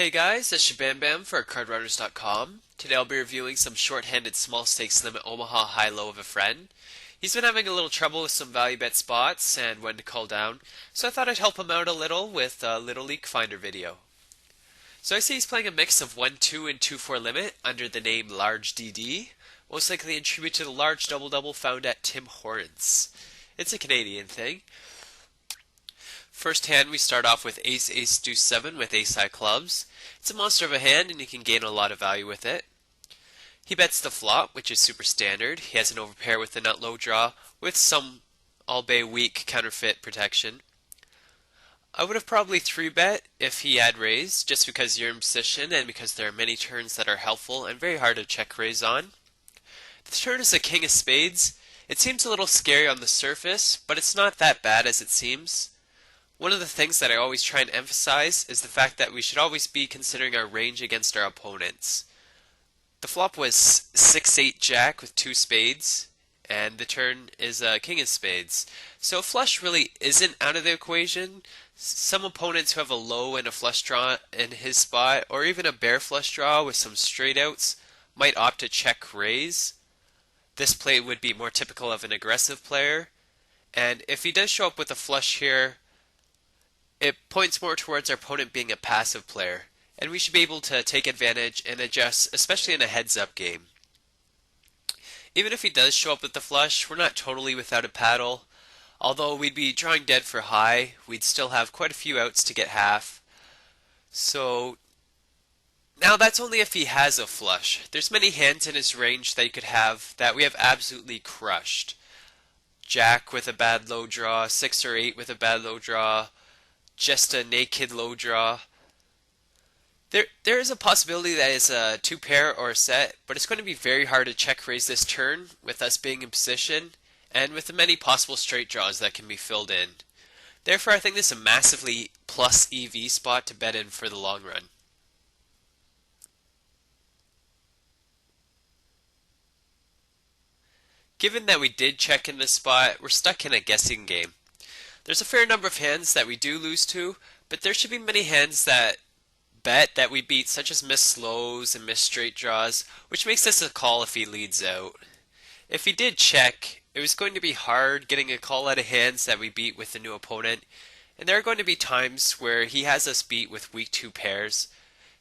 Hey guys, it's Shabamabam for cardrunners.com. Today I'll be reviewing some short-handed small stakes limit Omaha high-low of a friend. He's been having a little trouble with some value bet spots and when to call down, so I thought I'd help him out a little with a little Leakfinder video. So I see he's playing a mix of 1-2 and 2-4 limit under the name Large DD, most likely in tribute to the large double-double found at Tim Hortons. It's a Canadian thing. First hand, we start off with Ace, Ace, Deuce 7 with Ace High clubs. It's a monster of a hand and you can gain a lot of value with it. He bets the flop, which is super standard. He has an overpair with the nut low draw with some all-bay weak counterfeit protection. I would have probably 3-bet if he had raised, just because you're in position and because there are many turns that are helpful and very hard to check raise on. The turn is a king of spades. It seems a little scary on the surface, but it's not that bad as it seems. One of the things that I always try and emphasize is the fact that we should always be considering our range against our opponents. The flop was 6-8 jack with 2 spades, and the turn is a king of spades. So a flush really isn't out of the equation. Some opponents who have a low and a flush draw in his spot, or even a bare flush draw with some straight outs, might opt to check raise. This play would be more typical of an aggressive player, and if he does show up with a flush here, it points more towards our opponent being a passive player, and we should be able to take advantage and adjust, especially in a heads-up game. Even if he does show up with the flush, we're not totally without a paddle. Although we'd be drawing dead for high, we'd still have quite a few outs to get half. So now that's only if he has a flush. There's many hands in his range that he could have that we have absolutely crushed. Jack with a bad low draw, 6 or 8 with a bad low draw, just a naked low draw. There is a possibility that it's a 2-pair or a set, but it's going to be very hard to check raise this turn with us being in position and with the many possible straight draws that can be filled in. Therefore, I think this is a massively plus EV spot to bet in for the long run. Given that we did check in this spot, we're stuck in a guessing game. There's a fair number of hands that we do lose to, but there should be many hands that bet that we beat, such as missed slows and missed straight draws, which makes this a call if he leads out. If he did check, it was going to be hard getting a call out of hands that we beat with the new opponent, and there are going to be times where he has us beat with weak 2 pairs.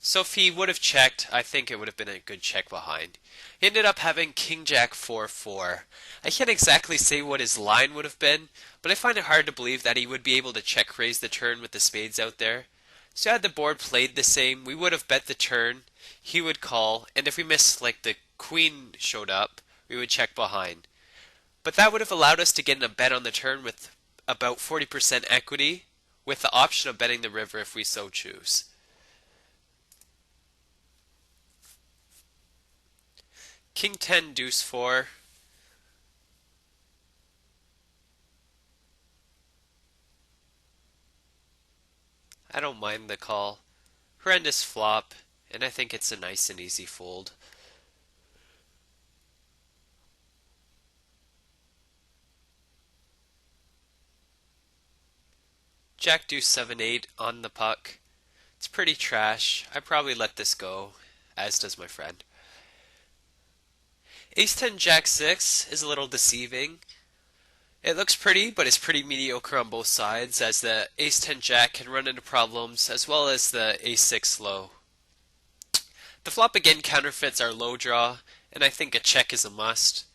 So if he would have checked, I think it would have been a good check behind. He ended up having King Jack 4-4. I can't exactly say what his line would have been, but I find it hard to believe that he would be able to check raise the turn with the spades out there. So had the board played the same, we would have bet the turn, he would call, and if we missed, like the queen showed up, we would check behind. But that would have allowed us to get in a bet on the turn with about 40% equity, with the option of betting the river if we so choose. King 10, Deuce 4. I don't mind the call. Horrendous flop, and I think it's a nice and easy fold. Jack Deuce 7-8 on the puck. It's pretty trash. I probably let this go, as does my friend. Ace 10 Jack 6 is a little deceiving. It looks pretty, but it's pretty mediocre on both sides, as the Ace 10 Jack can run into problems, as well as the Ace 6 low. The flop again counterfeits our low draw, and I think a check is a must.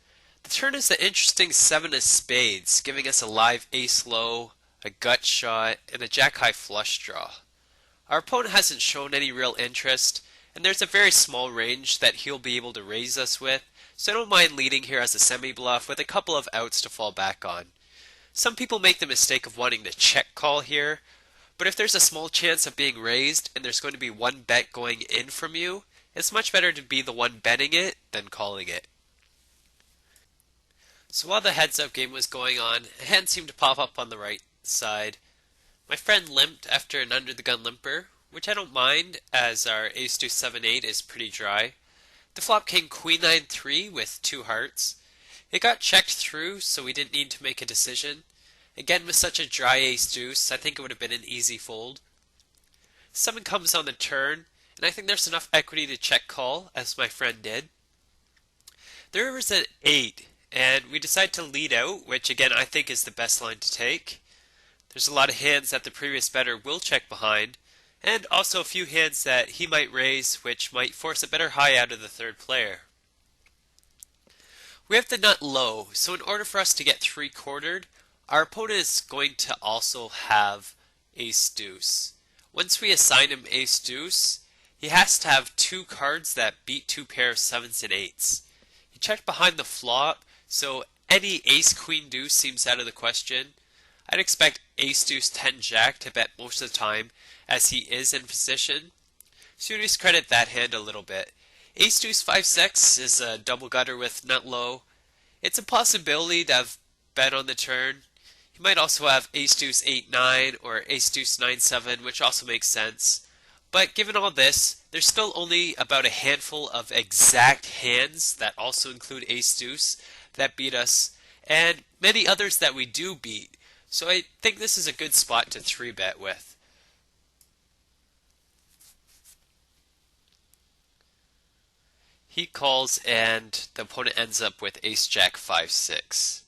The turn is the interesting 7 of spades, giving us a live ace low, a gut shot, and a jack high flush draw. Our opponent hasn't shown any real interest, and there's a very small range that he'll be able to raise us with, so I don't mind leading here as a semi-bluff with a couple of outs to fall back on. Some people make the mistake of wanting to check call here, but if there's a small chance of being raised and there's going to be one bet going in from you, it's much better to be the one betting it than calling it. So while the heads-up game was going on, a hand seemed to pop up on the right side. My friend limped after an under-the-gun limper, which I don't mind, as our Ace 2 7-8 is pretty dry. The flop came Queen 9-3 with 2 hearts. It got checked through, so we didn't need to make a decision. Again, with such a dry ace deuce, I think it would have been an easy fold. Summon comes on the turn, and I think there's enough equity to check call, as my friend did. The river's at 8, and we decide to lead out, which again I think is the best line to take. There's a lot of hands that the previous bettor will check behind, and also a few hands that he might raise, which might force a better high out of the third player. We have the nut low, so in order for us to get 3/4'd, our opponent is going to also have ace deuce. Once we assign him ace deuce, he has to have 2 cards that beat 2 pair of 7s and 8s. He checked behind the flop, so any ace queen deuce seems out of the question. I'd expect ace deuce 10 jack to bet most of the time, as he is in position, so you discredit that hand a little bit. Ace deuce 5-6 is a double gutter with nut low. It's a possibility to have bet on the turn. He might also have ace deuce 8-9 or ace deuce 9-7, which also makes sense. But given all this, there's still only about a handful of exact hands that also include ace deuce that beat us, and many others that we do beat. So I think this is a good spot to 3-bet with. He calls and the opponent ends up with ace jack 5-6.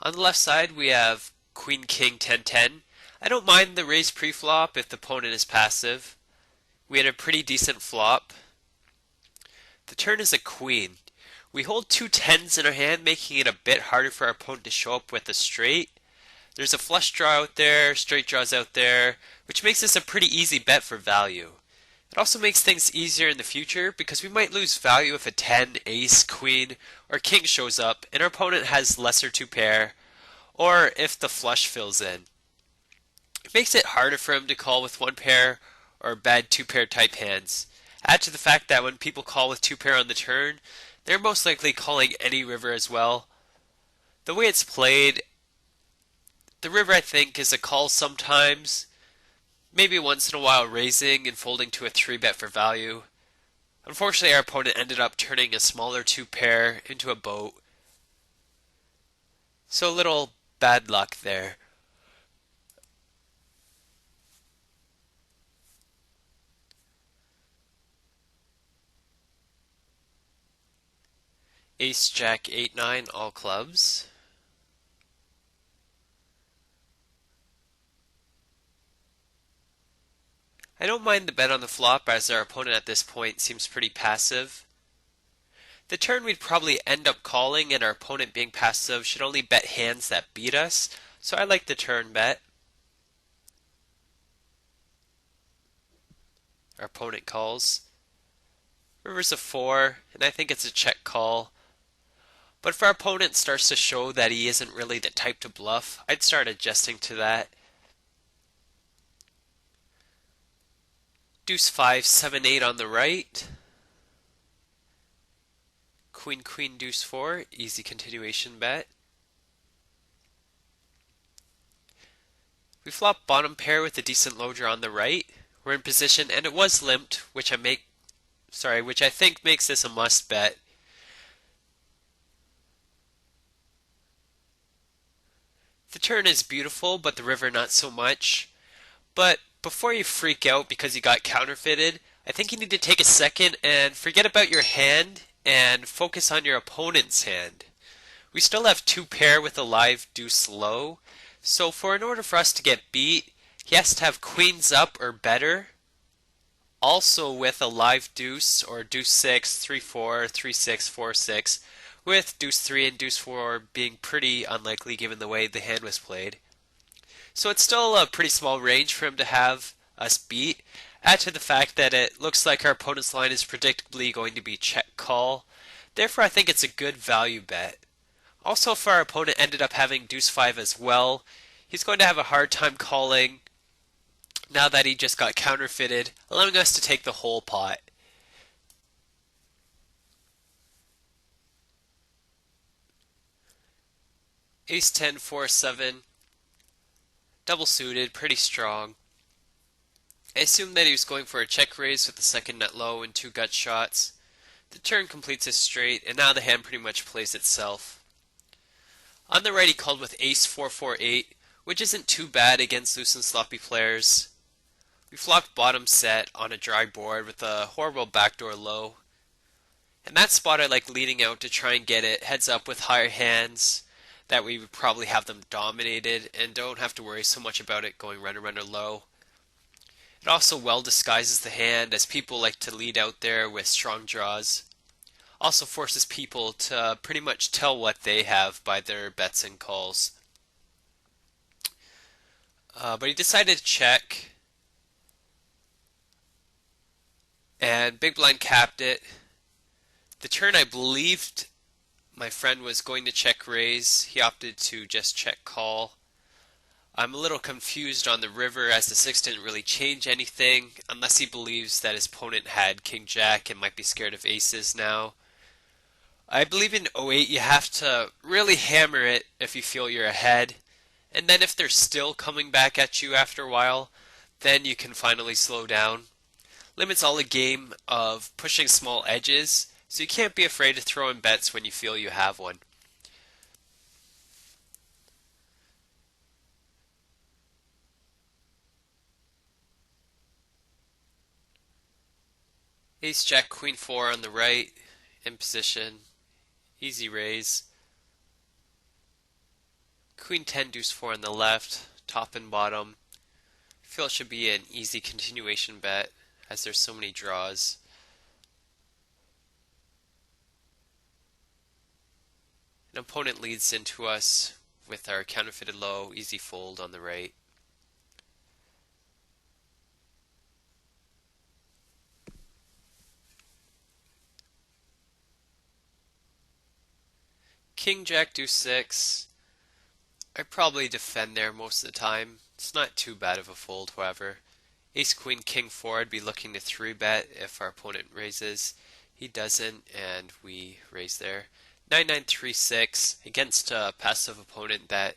On the left side we have queen king 10-10. I don't mind the raise pre-flop if the opponent is passive. We had a pretty decent flop. The turn is a queen. We hold 2 10s in our hand, making it a bit harder for our opponent to show up with a straight. There's a flush draw out there, straight draws out there, which makes this a pretty easy bet for value. It also makes things easier in the future because we might lose value if a 10, ace, queen, or king shows up and our opponent has lesser 2 pair, or if the flush fills in. It makes it harder for him to call with 1 pair or bad 2 pair type hands. Add to the fact that when people call with 2 pair on the turn, they're most likely calling any river as well. The way it's played, the river I think is a call sometimes, maybe once in a while raising and folding to a 3-bet for value. Unfortunately our opponent ended up turning a smaller 2 pair into a boat. So a little bad luck there. Ace jack 8-9 all clubs. I don't mind the bet on the flop as our opponent at this point seems pretty passive. The turn we'd probably end up calling and our opponent being passive should only bet hands that beat us, so I like the turn bet. Our opponent calls. River's a 4, and I think it's a check call. But if our opponent starts to show that he isn't really the type to bluff, I'd start adjusting to that. Deuce 5, 7, 8 on the right. Queen, queen, deuce 4, easy continuation bet. We flop bottom pair with a decent low draw on the right. We're in position, and it was limped, which I think makes this a must bet. The turn is beautiful, but the river not so much. But before you freak out because you got counterfeited, I think you need to take a second and forget about your hand and focus on your opponent's hand. We still have 2 pair with a live deuce low, so in order for us to get beat, he has to have queens up or better, also with a live deuce or deuce 6, 3-4, 3-6, 4-6, with deuce 3 and deuce 4 being pretty unlikely given the way the hand was played. So it's still a pretty small range for him to have us beat. Add to the fact that it looks like our opponent's line is predictably going to be check call. Therefore I think it's a good value bet. Also if our opponent ended up having deuce 5 as well, he's going to have a hard time calling now that he just got counterfeited, allowing us to take the whole pot. Ace 10, 4, 7, double suited, pretty strong. I assumed that he was going for a check raise with the second nut low and 2 gut shots. The turn completes a straight, and now the hand pretty much plays itself. On the right he called with ace 4, 4, 8, which isn't too bad against loose and sloppy players. We flopped bottom set on a dry board with a horrible backdoor low. And that spot I like leading out to try and get it heads up with higher hands. That we would probably have them dominated and don't have to worry so much about it going runner runner low. It also well disguises the hand as people like to lead out there with strong draws. Also forces people to pretty much tell what they have by their bets and calls. But he decided to check, and big blind capped it. The turn I believed my friend was going to check raise, he opted to just check call. I'm a little confused on the river as the 6 didn't really change anything, unless he believes that his opponent had king jack and might be scared of aces now. I believe in O8 you have to really hammer it if you feel you're ahead, and then if they're still coming back at you after a while, then you can finally slow down. Limit's all a game of pushing small edges, so you can't be afraid to throw in bets when you feel you have one. Ace jack queen 4 on the right, in position, easy raise. Queen 10 deuce 4 on the left, top and bottom. I feel it should be an easy continuation bet as there's so many draws. An opponent leads into us with our counterfeited low, easy fold on the right. King jack deuce 6. I probably defend there most of the time. It's not too bad of a fold, however. Ace queen king 4, I'd be looking to 3-bet if our opponent raises. He doesn't, and we raise there. 9936 against a passive opponent that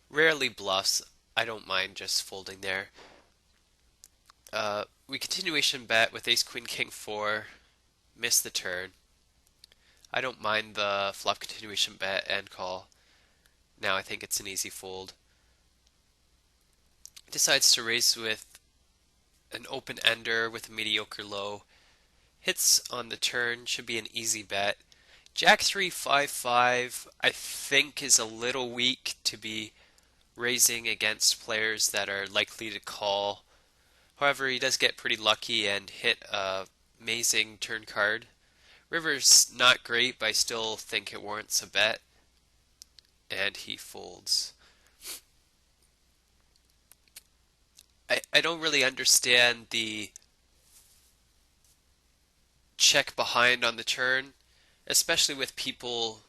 rarely bluffs. I don't mind just folding there. We continuation bet with ace queen king 4, miss the turn. I don't mind the flop continuation bet and call. Now I think it's an easy fold. Decides to raise with an open ender with a mediocre low. Hits on the turn, should be an easy bet. Jack 3 5 5 I think is a little weak to be raising against players that are likely to call. However, he does get pretty lucky and hit a amazing turn card. River's not great, but I still think it warrants a bet. And he folds. I don't really understand the check behind on the turn, especially with people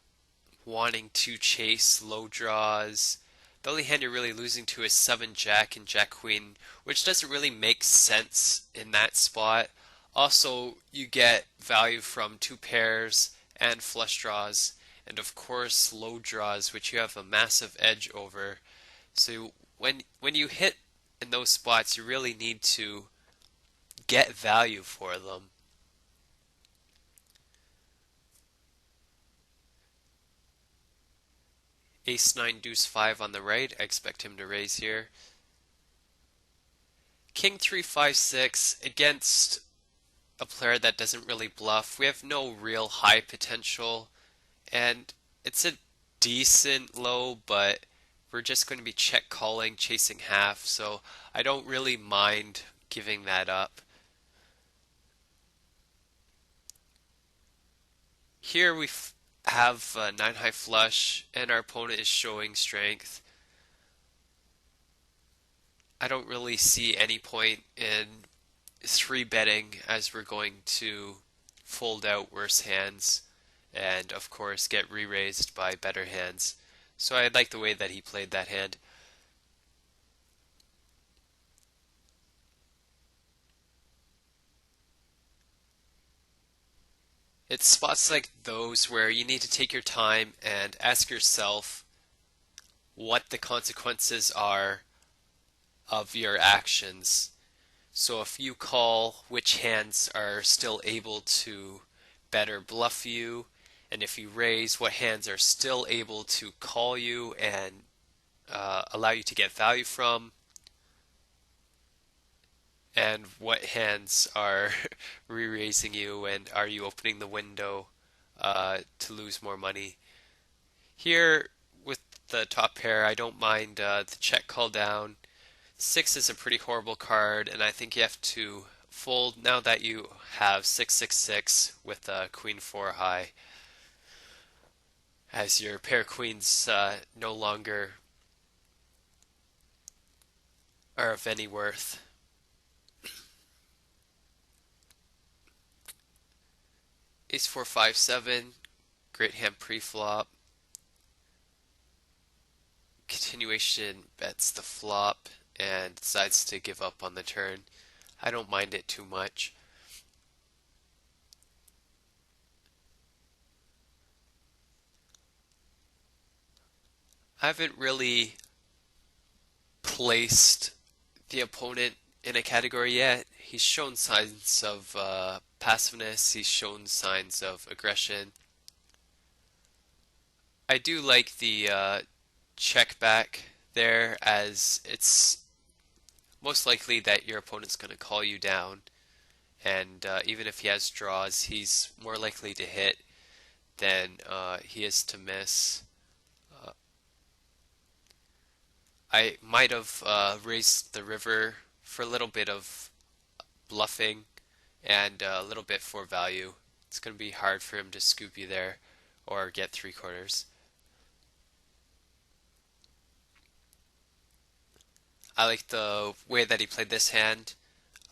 wanting to chase low draws. The only hand you're really losing to is 7 jack and jack queen, which doesn't really make sense in that spot. Also, you get value from 2 pairs and flush draws, and of course low draws, which you have a massive edge over. So when you hit in those spots, you really need to get value for them. Ace 9 deuce 5 on the right, I expect him to raise here. King 3 5 6 against a player that doesn't really bluff. We have no real high potential, and it's a decent low, but we're just going to be check calling, chasing half, so I don't really mind giving that up. Here we have 9 high flush, and our opponent is showing strength. I don't really see any point in 3-betting as we're going to fold out worse hands and of course get re-raised by better hands. So I like the way that he played that hand. It's spots like those where you need to take your time and ask yourself what the consequences are of your actions. So if you call, which hands are still able to better bluff you, and if you raise, what hands are still able to call you and allow you to get value from, and what hands are re-raising you, and are you opening the window to lose more money. Here with the top pair, I don't mind the check call down. 6 is a pretty horrible card, and I think you have to fold now that you have 666 with Queen 4 high, as your pair queens no longer are of any worth. Ace 4 5 7, great hand pre-flop. Continuation bets the flop and decides to give up on the turn. I don't mind it too much. I haven't really placed the opponent in a category yet. He's shown signs of passiveness, he's shown signs of aggression. I do like the check back there, as it's most likely that your opponent's going to call you down, and even if he has draws, he's more likely to hit than he is to miss. I might have raised the river for a little bit of bluffing and a little bit for value. It's going to be hard for him to scoop you there or get three quarters. I like the way that he played this hand.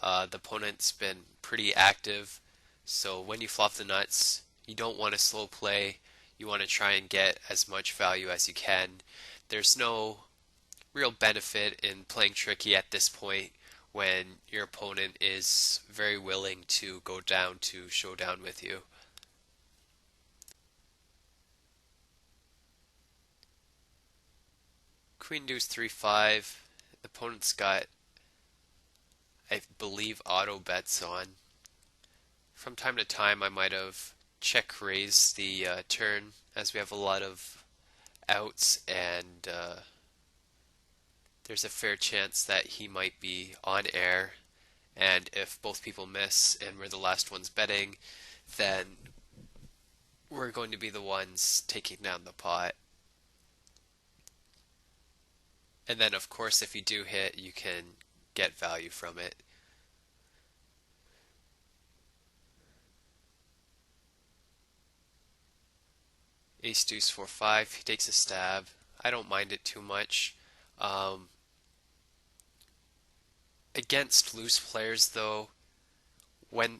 The opponent's been pretty active, so when you flop the nuts, you don't want to slow play. You want to try and get as much value as you can. There's no real benefit in playing tricky at this point when your opponent is very willing to go down to showdown with you. Queen deuce 3-5. The opponent's got, I believe, auto bets on. From time to time I might have check raised the turn, as we have a lot of outs, and there's a fair chance that he might be on air, and if both people miss and we're the last ones betting, then we're going to be the ones taking down the pot. And then of course if you do hit, you can get value from it. Ace deuce 4-5, he takes a stab. I don't mind it too much. Against loose players though, when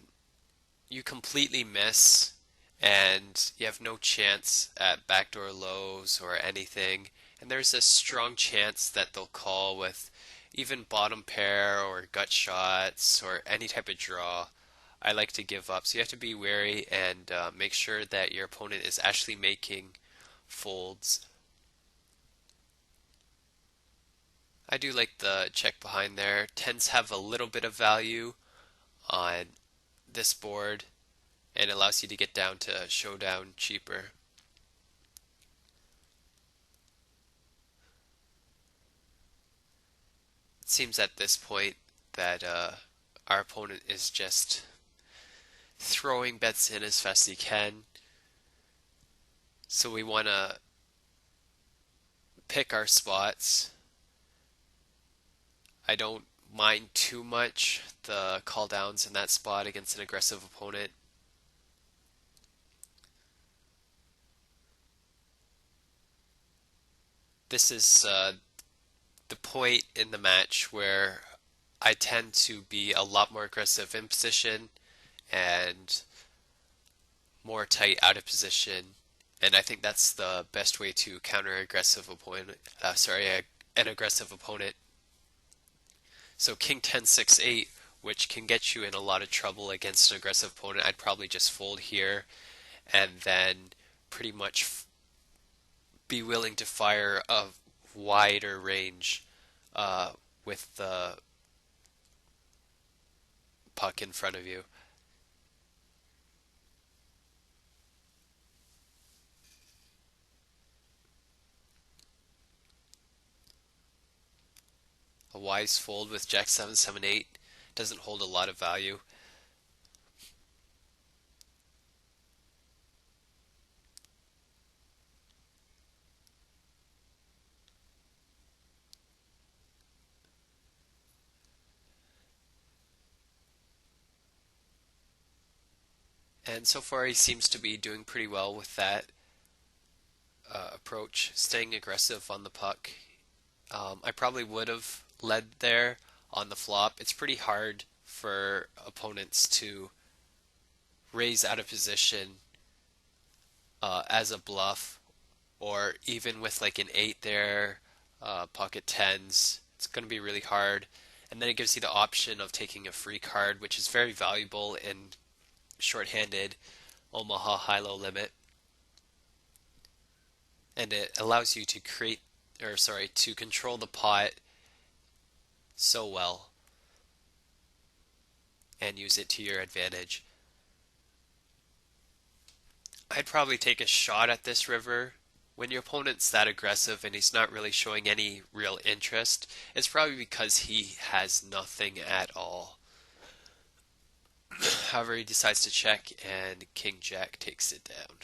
you completely miss and you have no chance at backdoor lows or anything, and there's a strong chance that they'll call with even bottom pair or gut shots or any type of draw, I like to give up. So you have to be wary and make sure that your opponent is actually making folds. I do like the check behind there. Tens have a little bit of value on this board and allows you to get down to showdown cheaper. It seems at this point that our opponent is just throwing bets in as fast as he can. So we want to pick our spots. I don't mind too much the call downs in that spot against an aggressive opponent. This is the point in the match where I tend to be a lot more aggressive in position and more tight out of position, and I think that's the best way to counter aggressive opponent. An aggressive opponent. So King 10 6 8, which can get you in a lot of trouble against an aggressive opponent. I'd probably just fold here and then pretty much be willing to fire a wider range with the puck in front of you. a wise fold with Jack 7, 7, 8. Doesn't hold a lot of value. And so far he seems to be doing pretty well with that approach, staying aggressive on the puck. I probably would have led there on the flop. It's pretty hard for opponents to raise out of position as a bluff, or even with like an 8 there, pocket tens. It's going to be really hard. And then it gives you the option of taking a free card, which is very valuable in shorthanded Omaha high-low limit. And it allows you to to control the pot so well and use it to your advantage. I'd probably take a shot at this river. When your opponent's that aggressive and he's not really showing any real interest, it's probably because he has nothing at all. However, he decides to check and King Jack takes it down.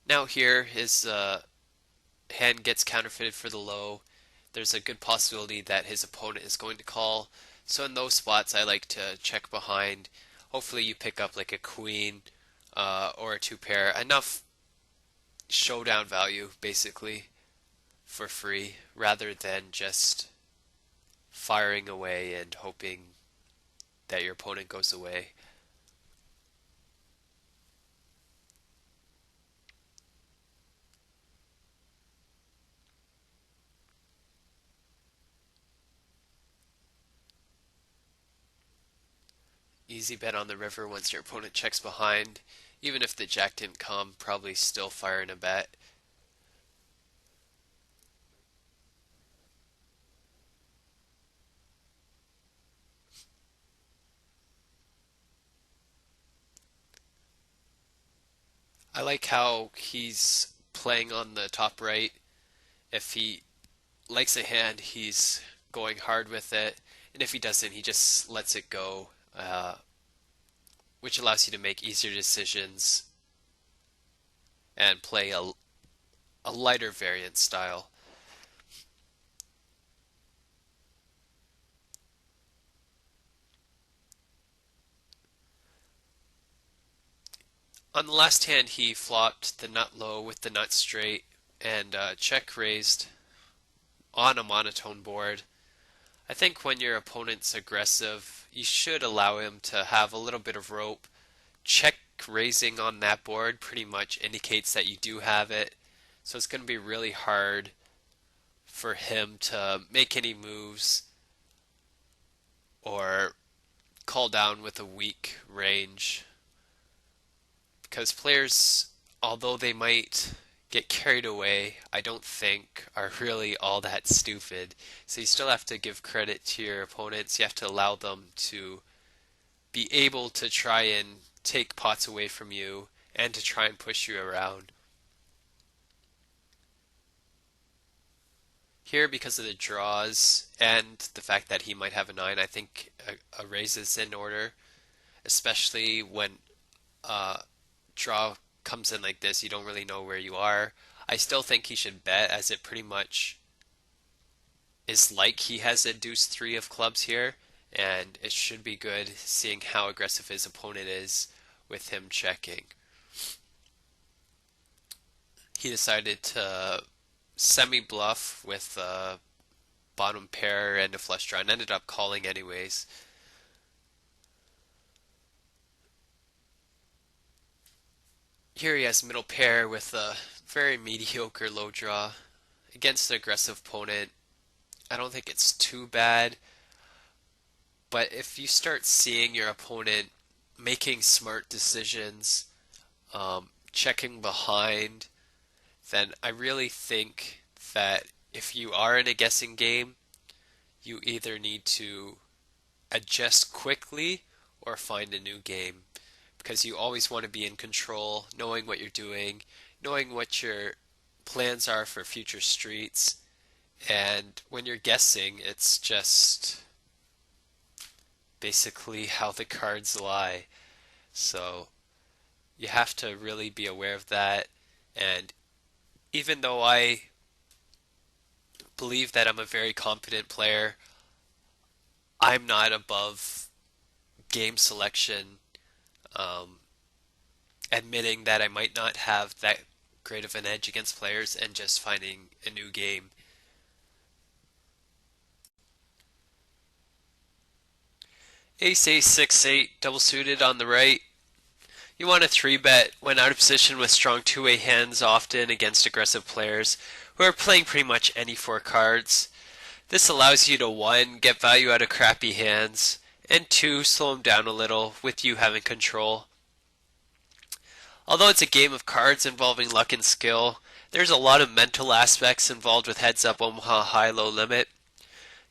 Now here his hand gets counterfeited for the low. There's a good possibility that his opponent is going to call. So in those spots I like to check behind. Hopefully you pick up like a queen or a two pair. Enough showdown value basically for free rather than just firing away and hoping that your opponent goes away. Easy bet on the river once your opponent checks behind. Even if the jack didn't come, probably still firing a bet. I like how he's playing on the top right. If he likes a hand, he's going hard with it. And if he doesn't, he just lets it go, which allows you to make easier decisions and play a lighter variant style. On the last hand, he flopped the nut low with the nut straight and check raised on a monotone board. I think when your opponent's aggressive, you should allow him to have a little bit of rope. Check raising on that board pretty much indicates that you do have it, so it's going to be really hard for him to make any moves or call down with a weak range. Because players, although they might get carried away, I don't think are really all that stupid. So you still have to give credit to your opponents. You have to allow them to be able to try and take pots away from you and to try and push you around. Here, because of the draws and the fact that he might have a 9, I think a raise is in order, especially when draw comes in like this, you don't really know where you are. I still think he should bet, as it pretty much is like he has a deuce 3 of clubs here, and it should be good seeing how aggressive his opponent is with him checking. He decided to semi-bluff with a bottom pair and a flush draw and ended up calling anyways. Here he has middle pair with a very mediocre low draw against an aggressive opponent. I don't think it's too bad, but if you start seeing your opponent making smart decisions, checking behind, then I really think that if you are in a guessing game, you either need to adjust quickly or find a new game. Because you always want to be in control, knowing what you're doing, knowing what your plans are for future streets, And when you're guessing, it's just basically how the cards lie. So you have to really be aware of that. And even though I believe that I'm a very competent player, I'm not above game selection, um, admitting that I might not have that great of an edge against players and just finding a new game. Ace Ace 6 8 double suited on the right. You want to 3-bet when out of position with strong two-way hands, often against aggressive players who are playing pretty much any four cards. This allows you to 1. Get value out of crappy hands, and 2. Slow them down a little with you having control. Although it's a game of cards involving luck and skill, there's a lot of mental aspects involved with heads up Omaha high-low limit.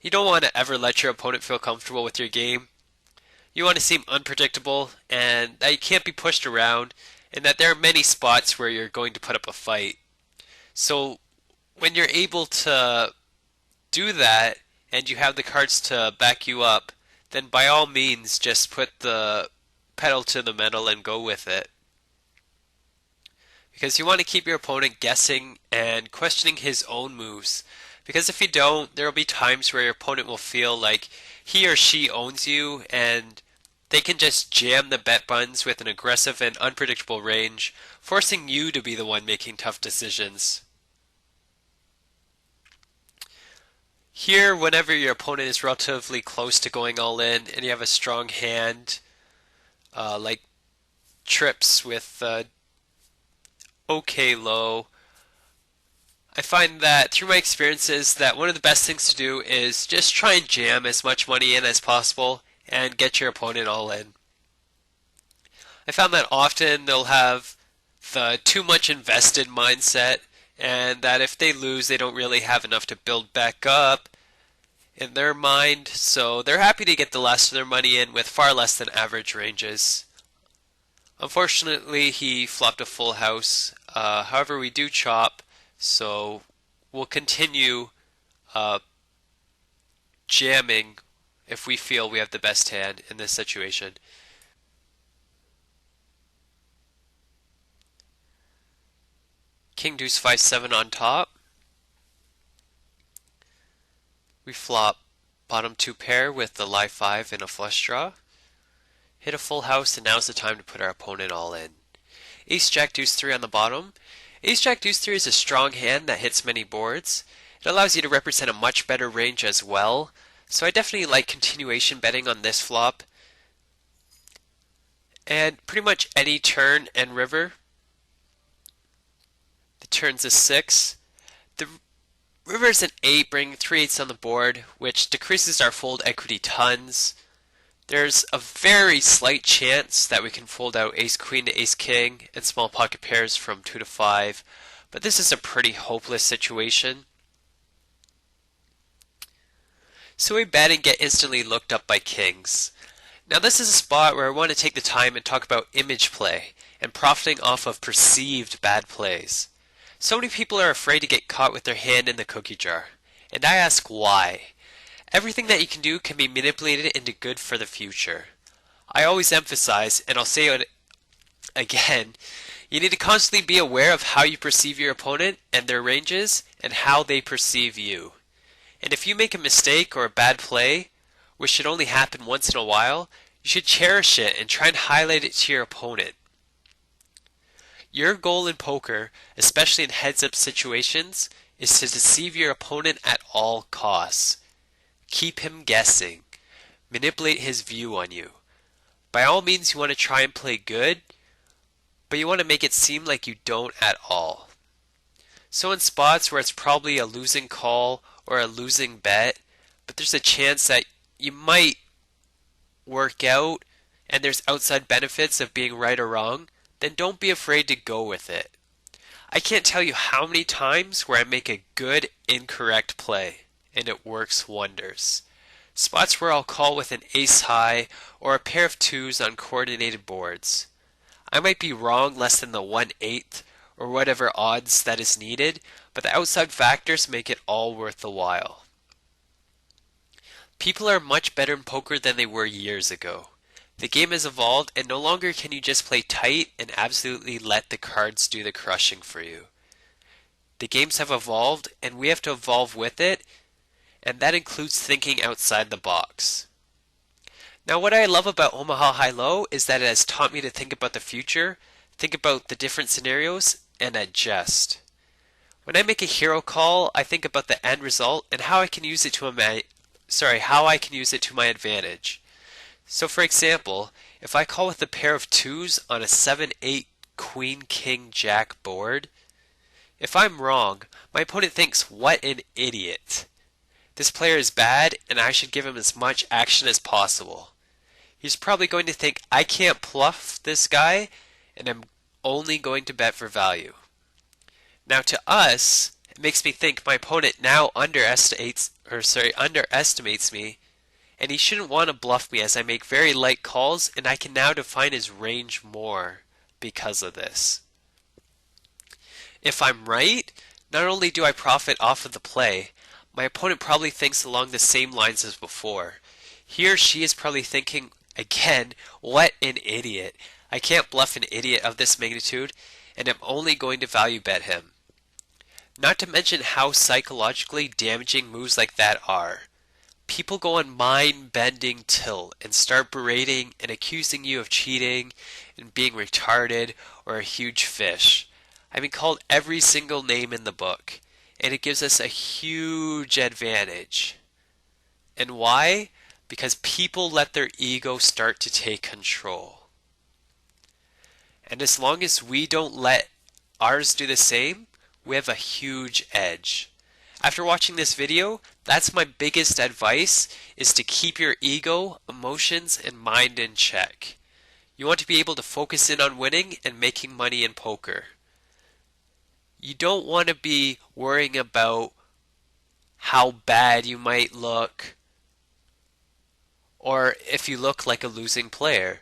You don't want to ever let your opponent feel comfortable with your game. You want to seem unpredictable and that you can't be pushed around and that there are many spots where you're going to put up a fight. So when you're able to do that and you have the cards to back you up, then by all means just put the pedal to the metal and go with it. Because you want to keep your opponent guessing and questioning his own moves. Because if you don't, there will be times where your opponent will feel like he or she owns you and they can just jam the bet buttons with an aggressive and unpredictable range, forcing you to be the one making tough decisions. Here, whenever your opponent is relatively close to going all in and you have a strong hand, like trips with OK low, I find that through my experiences that one of the best things to do is just try and jam as much money in as possible and get your opponent all in. I found that often they'll have the too much invested mindset and that if they lose they don't really have enough to build back up in their mind, so they're happy to get the last of their money in with far less than average ranges. Unfortunately, he flopped a full house. However, we do chop, so we'll continue jamming if we feel we have the best hand in this situation. King deuce 5-7 on top. We flop bottom 2 pair with the live 5 and a flush draw. Hit a full house, and now's the time to put our opponent all in. Ace Jack deuce 3 on the bottom. Ace Jack deuce 3 is a strong hand that hits many boards. It allows you to represent a much better range as well, so I definitely like continuation betting on this flop. And pretty much any turn and river. The turn's a 6. The river's an 8, bringing 3/8 on the board, which decreases our fold equity tons. There's a very slight chance that we can fold out ace queen to ace king and small pocket pairs from 2 to 5, but this is a pretty hopeless situation. So we bet and get instantly looked up by kings. Now this is a spot where I want to take the time and talk about image play and profiting off of perceived bad plays. So many people are afraid to get caught with their hand in the cookie jar, and I ask why. Everything that you can do can be manipulated into good for the future. I always emphasize, and I'll say it again, you need to constantly be aware of how you perceive your opponent and their ranges and how they perceive you. And if you make a mistake or a bad play, which should only happen once in a while, you should cherish it and try and highlight it to your opponent. Your goal in poker, especially in heads-up situations, is to deceive your opponent at all costs. Keep him guessing. Manipulate his view on you. By all means, you want to try and play good, but you want to make it seem like you don't at all. So in spots where it's probably a losing call or a losing bet, but there's a chance that you might work out and there's outside benefits of being right or wrong, then don't be afraid to go with it. I can't tell you how many times where I make a good incorrect play and it works wonders. Spots where I'll call with an ace high or a pair of 2s on coordinated boards. I might be wrong less than the 1/8 or whatever odds that is needed, but the outside factors make it all worth the while. People are much better in poker than they were years ago. The game has evolved, and no longer can you just play tight and absolutely let the cards do the crushing for you. The games have evolved, and we have to evolve with it, and that includes thinking outside the box. Now, what I love about Omaha High-Low is that it has taught me to think about the future, think about the different scenarios, and adjust. When I make a hero call, I think about the end result and how I can use it to my advantage. So for example, if I call with a pair of 2s on a 7-8 Queen King Jack board, if I'm wrong, my opponent thinks, what an idiot. This player is bad and I should give him as much action as possible. He's probably going to think, I can't bluff this guy and I'm only going to bet for value. Now to us, it makes me think my opponent now underestimates me, and he shouldn't want to bluff me as I make very light calls, and I can now define his range more because of this. If I'm right, not only do I profit off of the play, my opponent probably thinks along the same lines as before. He or she is probably thinking, again, what an idiot. I can't bluff an idiot of this magnitude, and I'm only going to value bet him. Not to mention how psychologically damaging moves like that are. People go on mind-bending tilt and start berating and accusing you of cheating and being retarded or a huge fish. I've been called every single name in the book, and it gives us a huge advantage. And why? Because people let their ego start to take control. And as long as we don't let ours do the same, we have a huge edge. After watching this video, that's my biggest advice, is to keep your ego, emotions, and mind in check. You want to be able to focus in on winning and making money in poker. You don't want to be worrying about how bad you might look, or if you look like a losing player.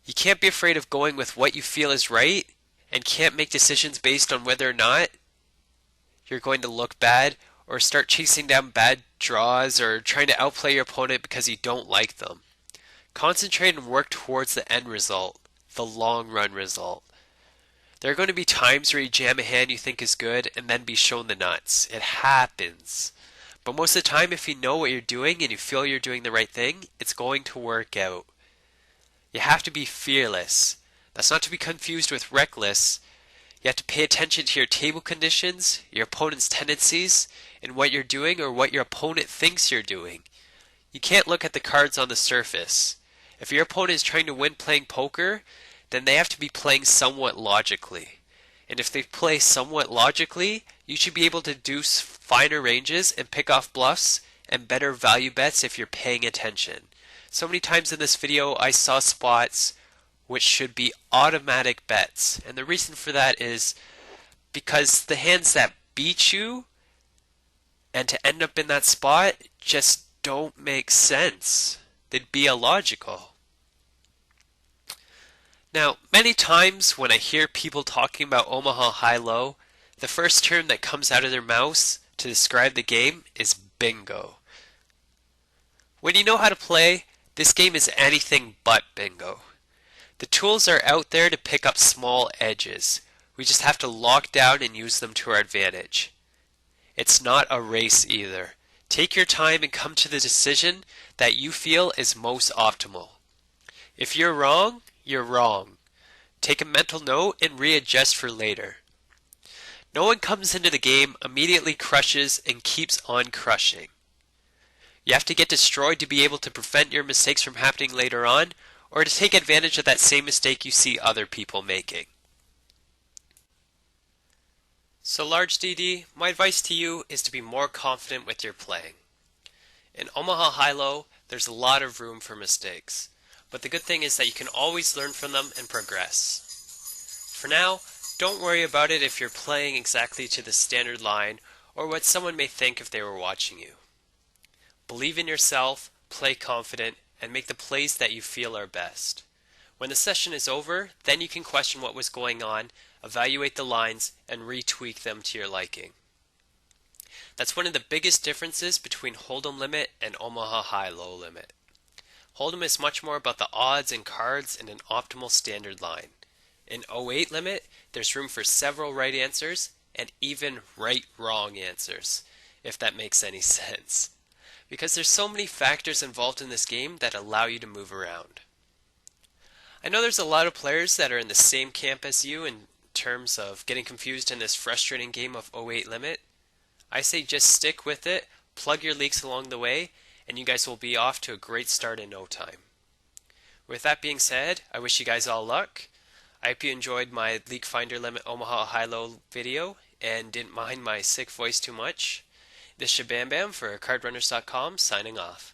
You can't be afraid of going with what you feel is right, and can't make decisions based on whether or not you're going to look bad, or start chasing down bad draws, or trying to outplay your opponent because you don't like them. Concentrate and work towards the end result, the long run result. There are going to be times where you jam a hand you think is good and then be shown the nuts. It happens. But most of the time, if you know what you're doing and you feel you're doing the right thing, it's going to work out. You have to be fearless. That's not to be confused with reckless. You have to pay attention to your table conditions, your opponent's tendencies, and what you're doing or what your opponent thinks you're doing. You can't look at the cards on the surface. If your opponent is trying to win playing poker, then they have to be playing somewhat logically. And if they play somewhat logically, you should be able to do finer ranges and pick off bluffs and better value bets if you're paying attention. So many times in this video I saw spots which should be automatic bets. And the reason for that is because the hands that beat you and to end up in that spot just don't make sense. They'd be illogical. Now, many times when I hear people talking about Omaha High-Low, the first term that comes out of their mouths to describe the game is bingo. When you know how to play, this game is anything but bingo. The tools are out there to pick up small edges. We just have to lock down and use them to our advantage. It's not a race either. Take your time and come to the decision that you feel is most optimal. If you're wrong, you're wrong. Take a mental note and readjust for later. No one comes into the game, immediately crushes, and keeps on crushing. You have to get destroyed to be able to prevent your mistakes from happening later on, or to take advantage of that same mistake you see other people making. So large DD, my advice to you is to be more confident with your playing. In Omaha High-Low, there's a lot of room for mistakes, but the good thing is that you can always learn from them and progress. For now, don't worry about it if you're playing exactly to the standard line or what someone may think if they were watching you. Believe in yourself, play confident, and make the plays that you feel are best. When the session is over, then you can question what was going on, evaluate the lines, and retweak them to your liking. That's one of the biggest differences between Hold'em limit and Omaha high-low limit. Hold'em is much more about the odds and cards and an optimal standard line. In O8 limit, there's room for several right answers and even right-wrong answers, if that makes any sense. Because there's so many factors involved in this game that allow you to move around. I know there's a lot of players that are in the same camp as you in terms of getting confused in this frustrating game of O8 limit. I say just stick with it, plug your leaks along the way, and you guys will be off to a great start in no time. With that being said, I wish you guys all luck. I hope you enjoyed my Leakfinder Limit Omaha High-Low video and didn't mind my sick voice too much. This is Shabamabam for CardRunners.com signing off.